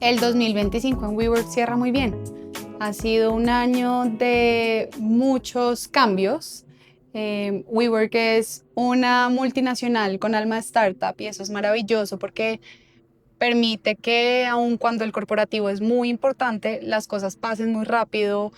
El 2025 en WeWork cierra muy bien. Ha sido un año de muchos cambios. WeWork es una multinacional con alma de startup y eso es maravilloso porque permite que aun cuando el corporativo es muy importante, las cosas pasen muy rápido,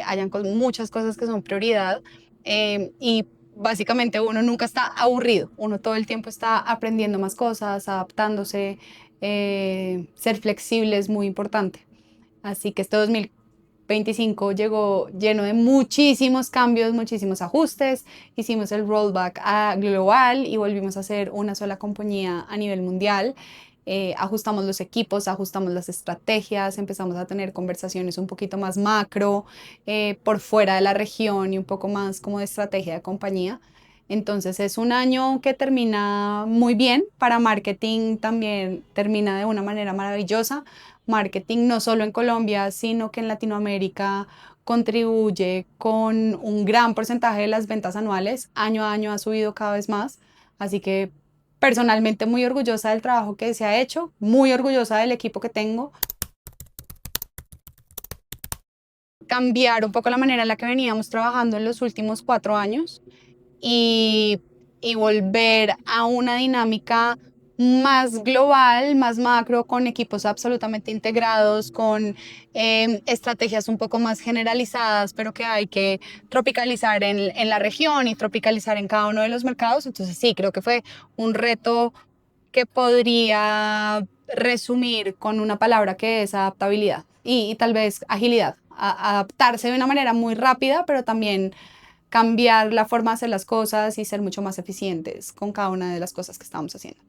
hayan muchas cosas que son prioridad y básicamente uno nunca está aburrido, uno todo el tiempo está aprendiendo más cosas, adaptándose, ser flexible es muy importante. Así que este 2025 llegó lleno de muchísimos cambios, muchísimos ajustes. Hicimos el rollback a global y volvimos a ser una sola compañía a nivel mundial. Ajustamos los equipos, ajustamos las estrategias, empezamos a tener conversaciones un poquito más macro, por fuera de la región y un poco más como de estrategia de compañía. Entonces es un año que termina muy bien, para marketing también termina de una manera maravillosa. Marketing no solo en Colombia, sino que en Latinoamérica contribuye con un gran porcentaje de las ventas anuales. Año a año ha subido cada vez más. Así que personalmente muy orgullosa del trabajo que se ha hecho, muy orgullosa del equipo que tengo. Cambiar un poco la manera en la que veníamos trabajando en los últimos 4 años y, y volver a una dinámica más global, más macro, con equipos absolutamente integrados, con estrategias un poco más generalizadas, pero que hay que tropicalizar en la región y tropicalizar en cada uno de los mercados. Entonces sí, creo que fue un reto que podría resumir con una palabra que es adaptabilidad y tal vez agilidad. Adaptarse de una manera muy rápida, pero también cambiar la forma de hacer las cosas y ser mucho más eficientes con cada una de las cosas que estamos haciendo.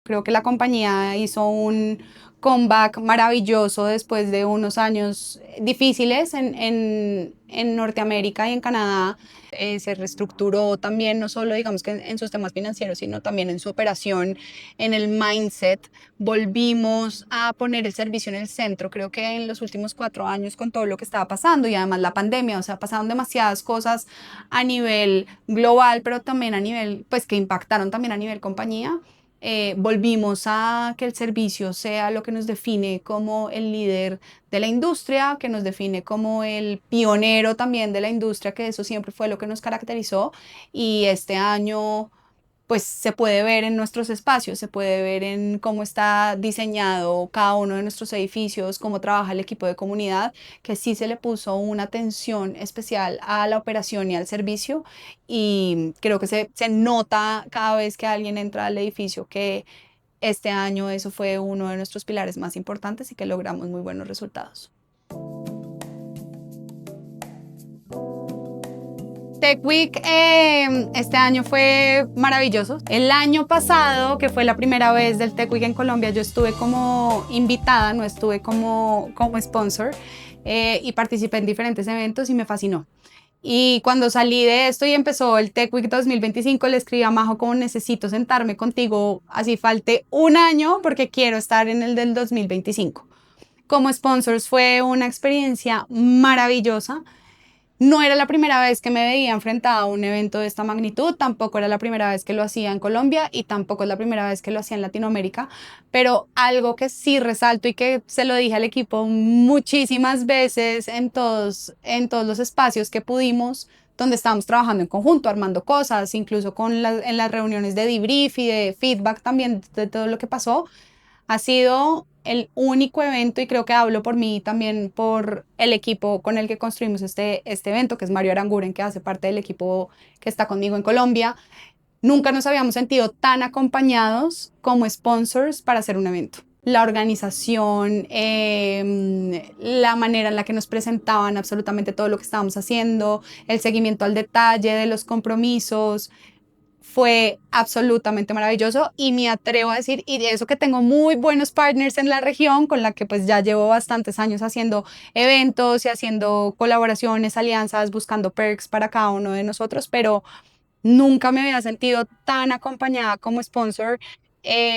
Creo que la compañía hizo un comeback maravilloso después de unos años difíciles en Norteamérica y en Canadá. Se reestructuró también, no solo digamos que en sus temas financieros, sino también en su operación, en el mindset. Volvimos a poner el servicio en el centro. Creo que en los últimos 4 años, con todo lo que estaba pasando y además la pandemia, o sea, pasaron demasiadas cosas a nivel global, pero también a nivel, pues que impactaron también a nivel compañía. Volvimos a que el servicio sea lo que nos define como el líder de la industria, que nos define como el pionero también de la industria, que eso siempre fue lo que nos caracterizó. Y este año pues se puede ver en nuestros espacios, se puede ver en cómo está diseñado cada uno de nuestros edificios, cómo trabaja el equipo de comunidad, que sí se le puso una atención especial a la operación y al servicio, y creo que se nota cada vez que alguien entra al edificio que este año eso fue uno de nuestros pilares más importantes y que logramos muy buenos resultados. Tech Week este año fue maravilloso. El año pasado, que fue la primera vez del Tech Week en Colombia, yo estuve como invitada, no estuve como sponsor, y participé en diferentes eventos y me fascinó. Y cuando salí de esto y empezó el Tech Week 2025, le escribí a Majo como necesito sentarme contigo, así falte un año porque quiero estar en el del 2025. Como sponsors fue una experiencia maravillosa. No era la primera vez que me veía enfrentada a un evento de esta magnitud, tampoco era la primera vez que lo hacía en Colombia y tampoco es la primera vez que lo hacía en Latinoamérica, pero algo que sí resalto y que se lo dije al equipo muchísimas veces en todos los espacios que pudimos, donde estábamos trabajando en conjunto, armando cosas, incluso en las reuniones de debrief y de feedback también de todo lo que pasó, ha sido el único evento, y creo que hablo por mí también por el equipo con el que construimos este evento, que es Mario Aranguren, que hace parte del equipo que está conmigo en Colombia. Nunca nos habíamos sentido tan acompañados como sponsors para hacer un evento. La organización, la manera en la que nos presentaban absolutamente todo lo que estábamos haciendo, el seguimiento al detalle de los compromisos, fue absolutamente maravilloso y me atrevo a decir, y de eso que tengo muy buenos partners en la región con la que pues ya llevo bastantes años haciendo eventos y haciendo colaboraciones, alianzas, buscando perks para cada uno de nosotros, pero nunca me había sentido tan acompañada como sponsor,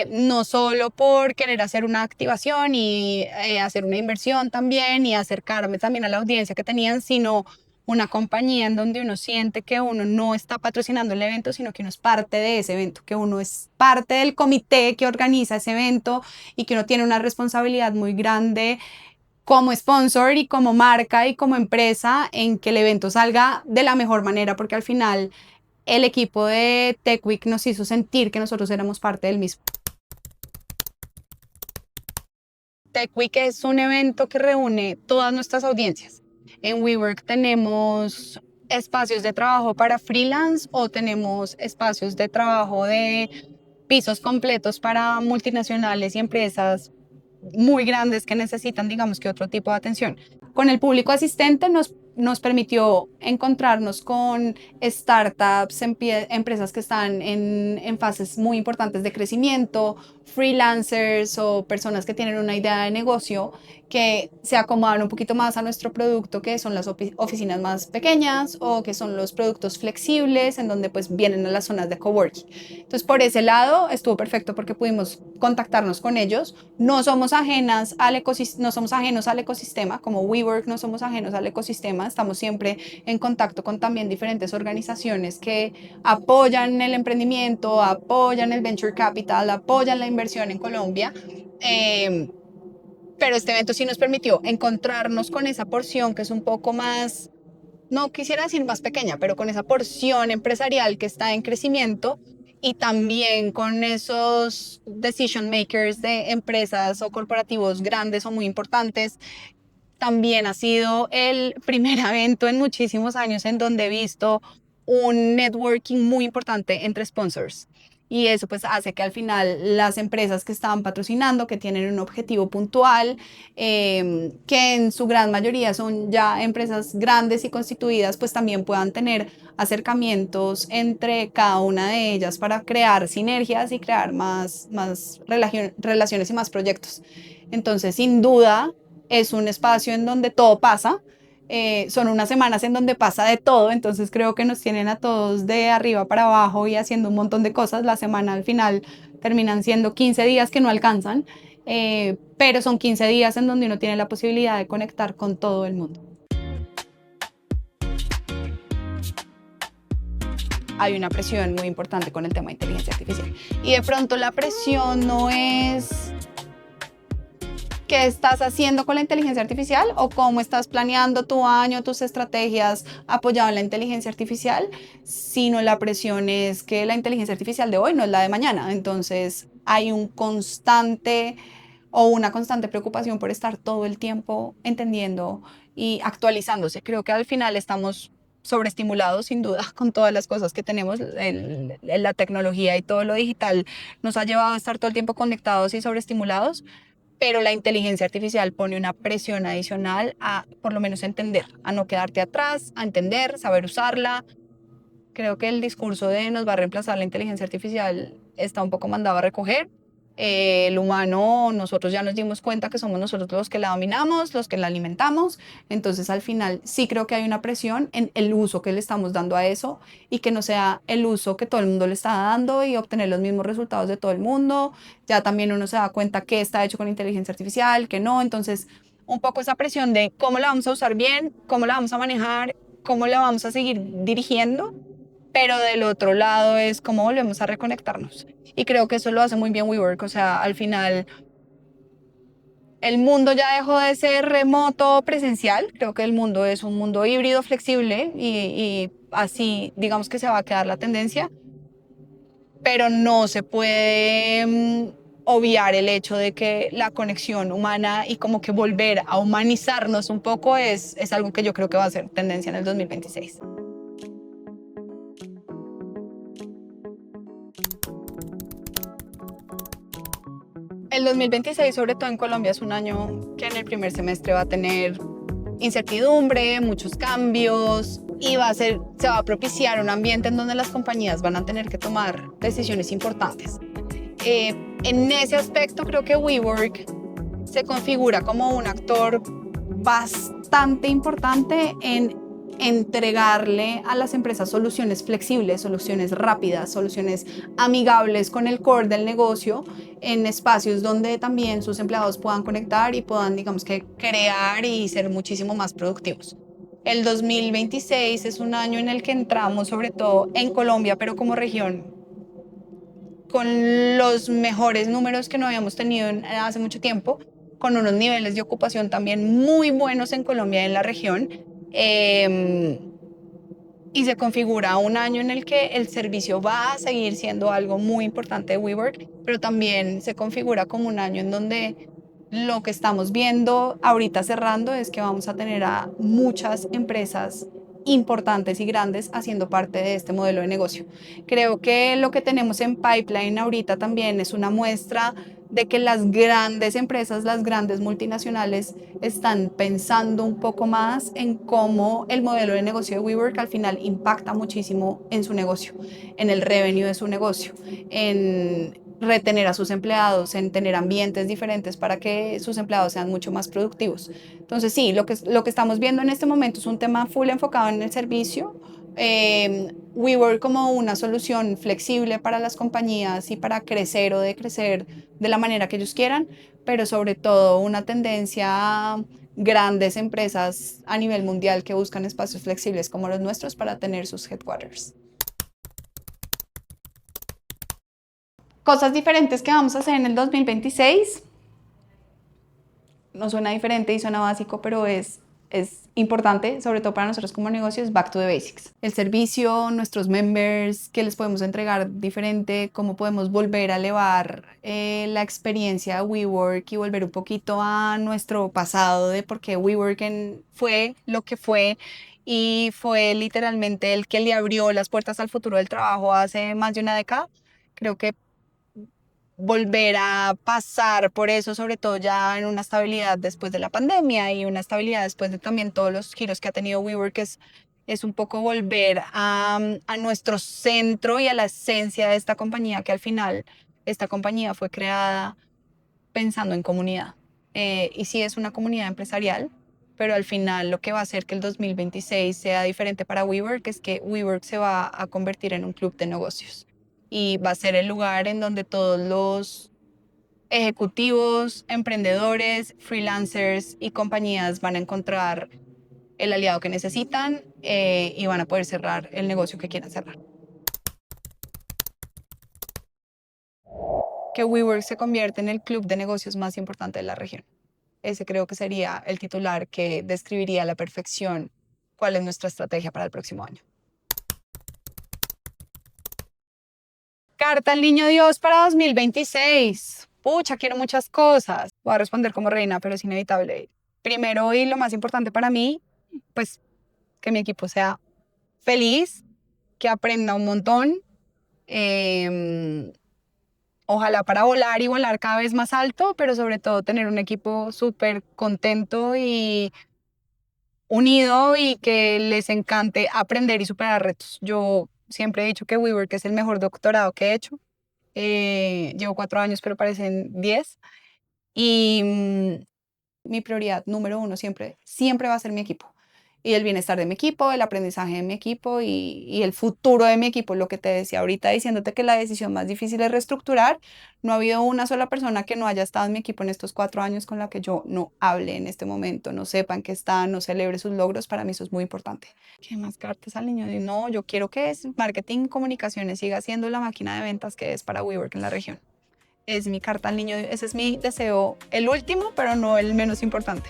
no solo por querer hacer una activación y hacer una inversión también y acercarme también a la audiencia que tenían, sino una compañía en donde uno siente que uno no está patrocinando el evento, sino que uno es parte de ese evento, que uno es parte del comité que organiza ese evento y que uno tiene una responsabilidad muy grande como sponsor y como marca y como empresa en que el evento salga de la mejor manera, porque al final el equipo de Tech Week nos hizo sentir que nosotros éramos parte del mismo. Tech Week es un evento que reúne todas nuestras audiencias. En WeWork tenemos espacios de trabajo para freelance o tenemos espacios de trabajo de pisos completos para multinacionales y empresas muy grandes que necesitan, digamos que otro tipo de atención. Con el público asistente nos permitió encontrarnos con startups, empresas que están en fases muy importantes de crecimiento, freelancers o personas que tienen una idea de negocio que se acomodan un poquito más a nuestro producto, que son las oficinas más pequeñas o que son los productos flexibles en donde pues vienen a las zonas de coworking. Entonces por ese lado estuvo perfecto porque pudimos contactarnos con ellos. No somos ajenas no somos ajenos al ecosistema, como WeWork no somos ajenos al ecosistema, estamos siempre en contacto con también diferentes organizaciones que apoyan el emprendimiento, apoyan el venture capital, apoyan la inversión en Colombia. Pero este evento sí nos permitió encontrarnos con esa porción que es un poco más, no quisiera decir más pequeña, pero con esa porción empresarial que está en crecimiento y también con esos decision makers de empresas o corporativos grandes o muy importantes. También ha sido el primer evento en muchísimos años en donde he visto un networking muy importante entre sponsors. Y eso pues hace que al final las empresas que estaban patrocinando, que tienen un objetivo puntual, que en su gran mayoría son ya empresas grandes y constituidas, pues también puedan tener acercamientos entre cada una de ellas para crear sinergias y crear más relaciones y más proyectos. Entonces, sin duda, es un espacio en donde todo pasa. Son unas semanas en donde pasa de todo, entonces creo que nos tienen a todos de arriba para abajo y haciendo un montón de cosas. La semana al final terminan siendo 15 días que no alcanzan, pero son 15 días en donde uno tiene la posibilidad de conectar con todo el mundo. Hay una presión muy importante con el tema de inteligencia artificial y de pronto la presión no es qué estás haciendo con la inteligencia artificial o cómo estás planeando tu año, tus estrategias apoyado en la inteligencia artificial, sino la presión es que la inteligencia artificial de hoy no es la de mañana. Entonces hay un constante o una constante preocupación por estar todo el tiempo entendiendo y actualizándose. Creo que al final estamos sobreestimulados sin duda con todas las cosas que tenemos. La tecnología y todo lo digital nos ha llevado a estar todo el tiempo conectados y sobreestimulados, pero la inteligencia artificial pone una presión adicional a por lo menos entender, a no quedarte atrás, a entender, saber usarla. Creo que el discurso de nos va a reemplazar la inteligencia artificial está un poco mandado a recoger. El humano, nosotros ya nos dimos cuenta que somos nosotros los que la dominamos, los que la alimentamos. Entonces, al final, sí creo que hay una presión en el uso que le estamos dando a eso y que no sea el uso que todo el mundo le está dando y obtener los mismos resultados de todo el mundo. Ya también uno se da cuenta que está hecho con inteligencia artificial, que no. Entonces, un poco esa presión de cómo la vamos a usar bien, cómo la vamos a manejar, cómo la vamos a seguir dirigiendo, pero del otro lado es cómo volvemos a reconectarnos. Y creo que eso lo hace muy bien WeWork, o sea, al final el mundo ya dejó de ser remoto presencial, creo que el mundo es un mundo híbrido, flexible y así digamos que se va a quedar la tendencia, pero no se puede obviar el hecho de que la conexión humana y como que volver a humanizarnos un poco es algo que yo creo que va a ser tendencia en el 2026. El 2026, sobre todo en Colombia, es un año que en el primer semestre va a tener incertidumbre, muchos cambios y se va a propiciar un ambiente en donde las compañías van a tener que tomar decisiones importantes. En ese aspecto creo que WeWork se configura como un actor bastante importante en entregarle a las empresas soluciones flexibles, soluciones rápidas, soluciones amigables con el core del negocio en espacios donde también sus empleados puedan conectar y puedan, digamos que, crear y ser muchísimo más productivos. El 2026 es un año en el que entramos, sobre todo en Colombia, pero como región, con los mejores números que no habíamos tenido hace mucho tiempo, con unos niveles de ocupación también muy buenos en Colombia y en la región. Eh, y se configura un año en el que el servicio va a seguir siendo algo muy importante de WeWork, pero también se configura como un año en donde lo que estamos viendo ahorita cerrando es que vamos a tener a muchas empresas importantes y grandes haciendo parte de este modelo de negocio. Creo que lo que tenemos en pipeline ahorita también es una muestra de que las grandes empresas, las grandes multinacionales están pensando un poco más en cómo el modelo de negocio de WeWork al final impacta muchísimo en su negocio, en el revenue de su negocio, en retener a sus empleados, en tener ambientes diferentes para que sus empleados sean mucho más productivos. Entonces, sí, lo que estamos viendo en este momento es un tema full enfocado en el servicio. WeWork como una solución flexible para las compañías y para crecer o decrecer de la manera que ellos quieran, pero sobre todo una tendencia a grandes empresas a nivel mundial que buscan espacios flexibles como los nuestros para tener sus headquarters. Cosas diferentes que vamos a hacer en el 2026. No suena diferente y suena básico, pero es importante, sobre todo para nosotros como negocios, back to the basics. El servicio, nuestros members, qué les podemos entregar diferente, cómo podemos volver a elevar la experiencia de WeWork y volver un poquito a nuestro pasado de por qué WeWork fue lo que fue y fue literalmente el que le abrió las puertas al futuro del trabajo hace más de una década. Creo que volver a pasar por eso, sobre todo ya en una estabilidad después de la pandemia y una estabilidad después de también todos los giros que ha tenido WeWork, es un poco volver a nuestro centro y a la esencia de esta compañía, que al final esta compañía fue creada pensando en comunidad. Y sí es una comunidad empresarial, pero al final lo que va a hacer que el 2026 sea diferente para WeWork es que WeWork se va a convertir en un club de negocios y va a ser el lugar en donde todos los ejecutivos, emprendedores, freelancers y compañías van a encontrar el aliado que necesitan y van a poder cerrar el negocio que quieran cerrar. Que WeWork se convierte en el club de negocios más importante de la región. Ese creo que sería el titular que describiría a la perfección cuál es nuestra estrategia para el próximo año. Carta al Niño Dios para 2026. Pucha, quiero muchas cosas. Voy a responder como reina, pero es inevitable. Primero y lo más importante para mí, pues que mi equipo sea feliz, que aprenda un montón. Ojalá para volar y volar cada vez más alto, pero sobre todo tener un equipo súper contento y unido y que les encante aprender y superar retos. Yo siempre he dicho que WeWork es el mejor doctorado que he hecho. Llevo 4 años, pero parecen 10. Y mi prioridad número uno siempre, siempre va a ser mi equipo. Y el bienestar de mi equipo, el aprendizaje de mi equipo y el futuro de mi equipo. Lo que te decía ahorita diciéndote que la decisión más difícil es reestructurar. No ha habido una sola persona que no haya estado en mi equipo en estos 4 años con la que yo no hable en este momento, no sepan que está, no celebre sus logros. Para mí eso es muy importante. ¿Qué más cartas al niño? No, yo quiero que marketing, comunicaciones siga siendo la máquina de ventas que es para WeWork en la región. Es mi carta al niño, ese es mi deseo, el último, pero no el menos importante.